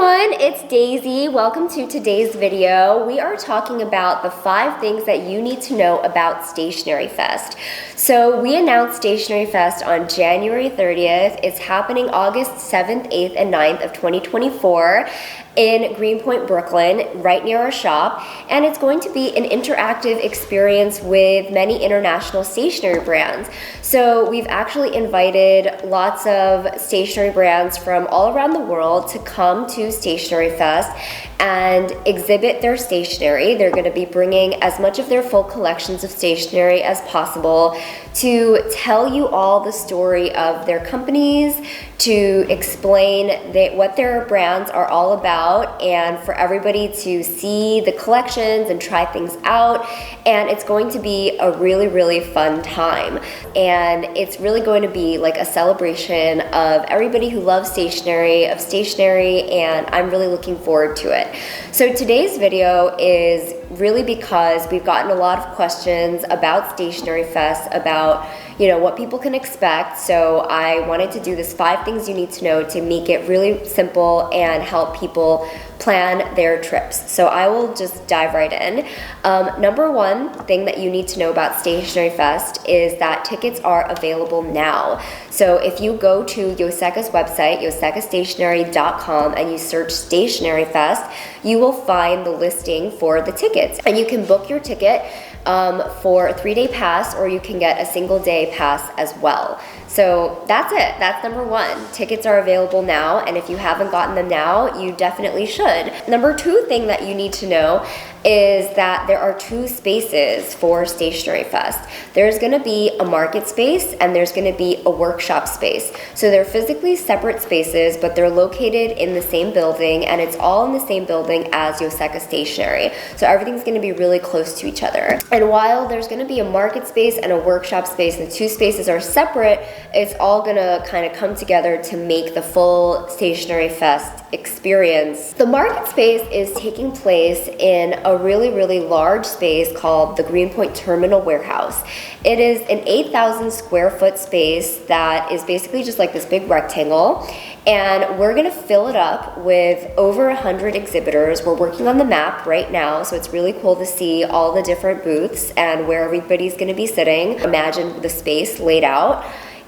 everyone, it's Daisy. Welcome to today's video. We are talking about the 5 things that you need to know about Stationery Fest. So we announced Stationery Fest on January 30th. It's happening August 7th, 8th, and 9th of 2024 in Greenpoint, Brooklyn, right near our shop. And it's going to be an interactive experience with many international stationery brands. So we've actually invited lots of stationery brands from all around the world to come to Stationery Fest and exhibit their stationery. They're going to be bringing as much of their full collections of stationery as possible to tell you all the story of their companies, to explain what their brands are all about, and for everybody to see the collections and try things out. And it's going to be a really, really fun time. And it's really going to be like a celebration of everybody who loves stationery, and I'm really looking forward to it. So today's video is really because we've gotten a lot of questions about Stationery Fest, about what people can expect. So I wanted to do this 5 things you need to know to make it really simple and help people plan their trips. So I will just dive right in. Number 1 thing that you need to know about Stationery Fest is that tickets are available now. So if you go to Yoseka's website, yosekastationery.com, and you search Stationery Fest, you will find the listing for the tickets. And you can book your ticket for a 3-day pass, or you can get a single-day pass as well. So that's it. That's number 1. Tickets are available now, and if you haven't gotten them now, you definitely should. Number 2 thing that you need to know is that there are 2 spaces for Stationery Fest. There's going to be a market space and there's going to be a workshop space. So they're physically separate spaces, but they're located in the same building, and it's all in the same building as Yoseka Stationery. So everything's going to be really close to each other. And while there's going to be a market space and a workshop space, the 2 spaces are separate, it's all going to kind of come together to make the full Stationery Fest experience. The market space is taking place in a really, really large space called the Greenpoint Terminal Warehouse. It is an 8,000 square foot space that is basically just like this big rectangle, and we're gonna fill it up with over 100 exhibitors. We're working on the map right now, so it's really cool to see all the different booths and where everybody's gonna be sitting. Imagine the space laid out.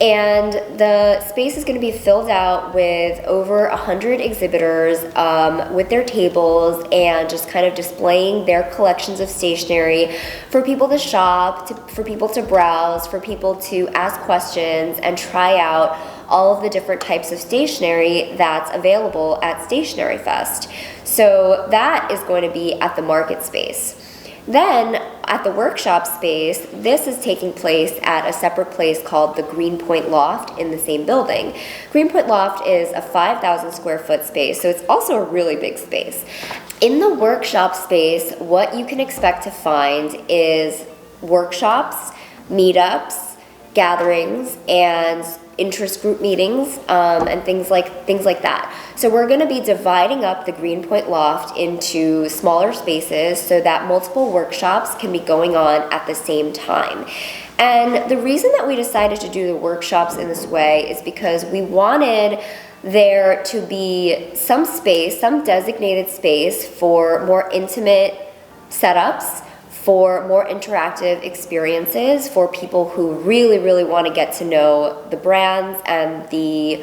And the space is going to be filled out with over 100 exhibitors with their tables and just kind of displaying their collections of stationery for people to shop, for people to browse, for people to ask questions and try out all of the different types of stationery that's available at Stationery Fest. So that is going to be at the market space. Then at the workshop space, this is taking place at a separate place called the Greenpoint Loft in the same building. Greenpoint Loft is a 5,000 square foot space, so it's also a really big space. In the workshop space, what you can expect to find is workshops, meetups, gatherings, and interest group meetings and things like that. So we're going to be dividing up the Greenpoint Loft into smaller spaces so that multiple workshops can be going on at the same time. And the reason that we decided to do the workshops in this way is because we wanted there to be some space, some designated space for more intimate setups, for more interactive experiences, for people who really, really want to get to know the brands and the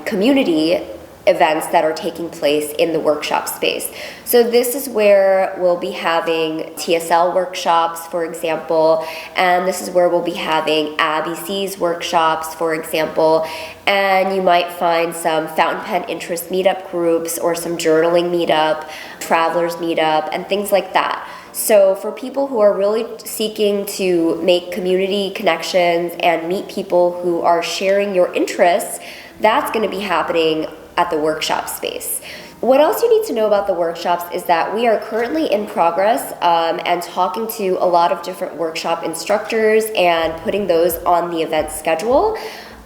community events that are taking place in the workshop space. So this is where we'll be having TSL workshops, for example, and this is where we'll be having ABC's workshops, for example, and you might find some fountain pen interest meetup groups or some journaling meetup, travelers meetup, and things like that. So for people who are really seeking to make community connections and meet people who are sharing your interests, that's going to be happening at the workshop space. What else you need to know about the workshops is that we are currently in progress and talking to a lot of different workshop instructors and putting those on the event schedule.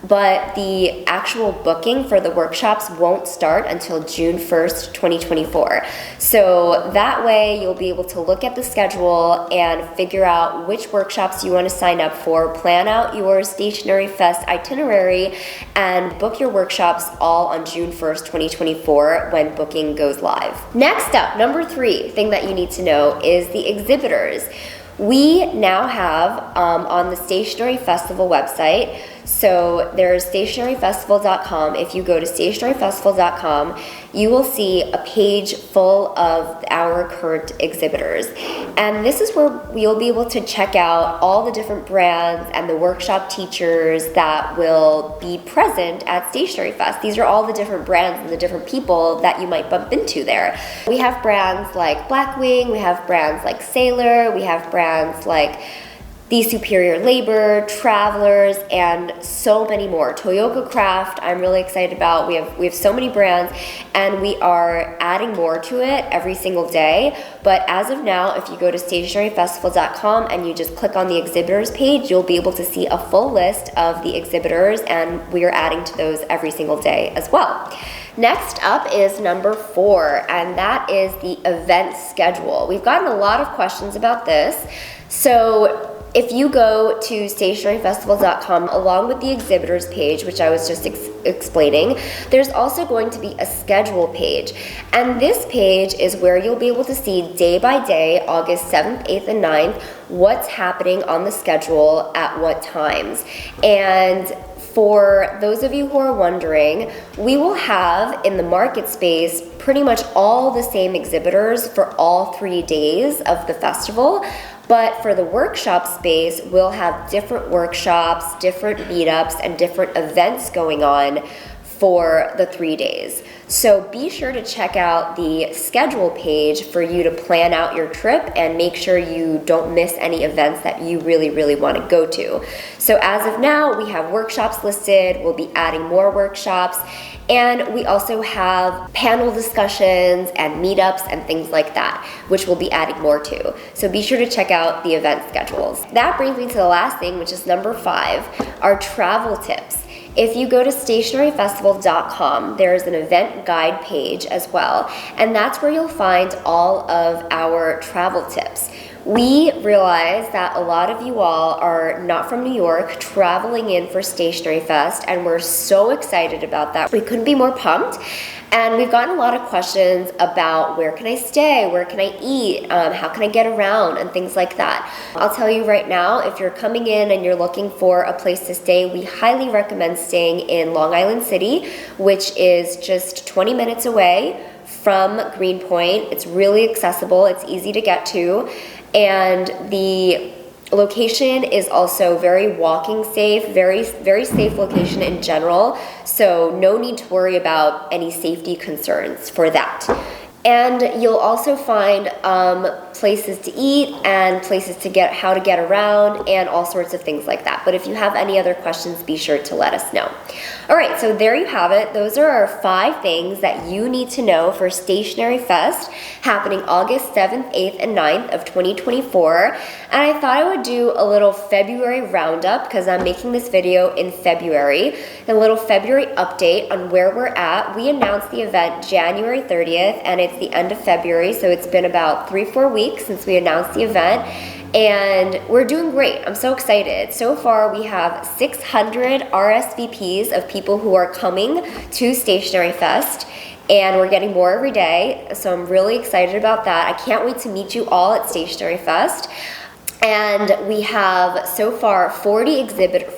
but the actual booking for the workshops won't start until June 1st, 2024. So that way you'll be able to look at the schedule and figure out which workshops you want to sign up for, plan out your Stationery Fest itinerary, and book your workshops all on June 1st, 2024 when booking goes live. Next up, number 3 thing that you need to know is the exhibitors. We now have on the Stationery Festival website, so there's stationeryfestival.com. If you go to stationeryfestival.com, you will see a page full of our current exhibitors. And this is where you'll be able to check out all the different brands and the workshop teachers that will be present at Stationery Fest. These are all the different brands and the different people that you might bump into there. We have brands like Blackwing, we have brands like Sailor, we have brands like The Superior Labor, Travelers, and so many more. Toyoko Craft, I'm really excited about. We have so many brands, and we are adding more to it every single day. But as of now, if you go to stationeryfestival.com and you just click on the exhibitors page, you'll be able to see a full list of the exhibitors, and we are adding to those every single day as well. Next up is number 4, and that is the event schedule. We've gotten a lot of questions about this. So if you go to stationeryfestival.com along with the exhibitors page, which I was just explaining, there's also going to be a schedule page. And this page is where you'll be able to see day by day, August 7th, 8th, and 9th, what's happening on the schedule at what times. And for those of you who are wondering, we will have in the market space pretty much all the same exhibitors for all 3 days of the festival. But for the workshop space, we'll have different workshops, different meetups, and different events going on for the 3 days. So be sure to check out the schedule page for you to plan out your trip and make sure you don't miss any events that you really, really want to go to. So as of now, we have workshops listed. We'll be adding more workshops. And we also have panel discussions and meetups and things like that, which we'll be adding more to. So be sure to check out the event schedules. That brings me to the last thing, which is number 5, our travel tips. If you go to stationeryfestival.com, there is an event guide page as well, and that's where you'll find all of our travel tips. We realize that a lot of you all are not from New York traveling in for Stationery Fest, and we're so excited about that. We couldn't be more pumped. And we've gotten a lot of questions about where can I stay, where can I eat, how can I get around, and things like that. I'll tell you right now, if you're coming in and you're looking for a place to stay, we highly recommend staying in Long Island City, which is just 20 minutes away from Greenpoint. It's really accessible, it's easy to get to, and the location is also very walking safe, very safe location in general, so no need to worry about any safety concerns for that. And you'll also find places to eat and places to get how to get around and all sorts of things like that. But if you have any other questions, be sure to let us know. All right, so there you have it. Those are our 5 things that you need to know for Stationery Fest happening August 7th, 8th, and 9th of 2024. And I thought I would do a little February roundup because I'm making this video in February, a little February update on where we're at. We announced the event January 30th, and it's the end of February, so it's been about 3-4 weeks since we announced the event, and we're doing great. I'm so excited. So far, we have 600 RSVPs of people who are coming to Stationery Fest, and we're getting more every day, so I'm really excited about that. I can't wait to meet you all at Stationery Fest. And we have so far 40 exhibitors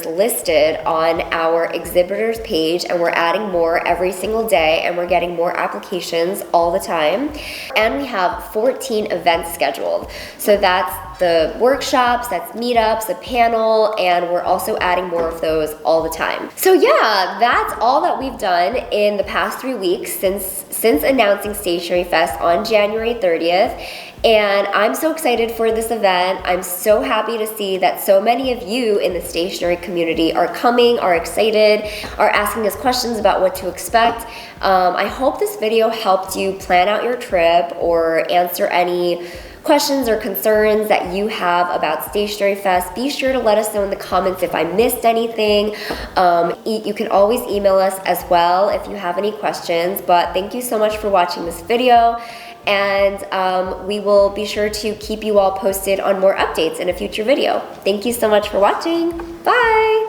listed on our exhibitors page, and we're adding more every single day, and we're getting more applications all the time. And we have 14 events scheduled. So that's the workshops, that's meetups, a panel, and we're also adding more of those all the time. So yeah, that's all that we've done in the past 3 weeks since announcing Stationery Fest on January 30th. And I'm so excited for this event. I'm so happy to see that so many of you in the stationery community are coming, are excited, are asking us questions about what to expect. I hope this video helped you plan out your trip or answer any questions or concerns that you have about Stationery Fest, be sure to let us know in the comments if I missed anything. You can always email us as well if you have any questions, but thank you so much for watching this video, and we will be sure to keep you all posted on more updates in a future video. Thank you so much for watching. Bye!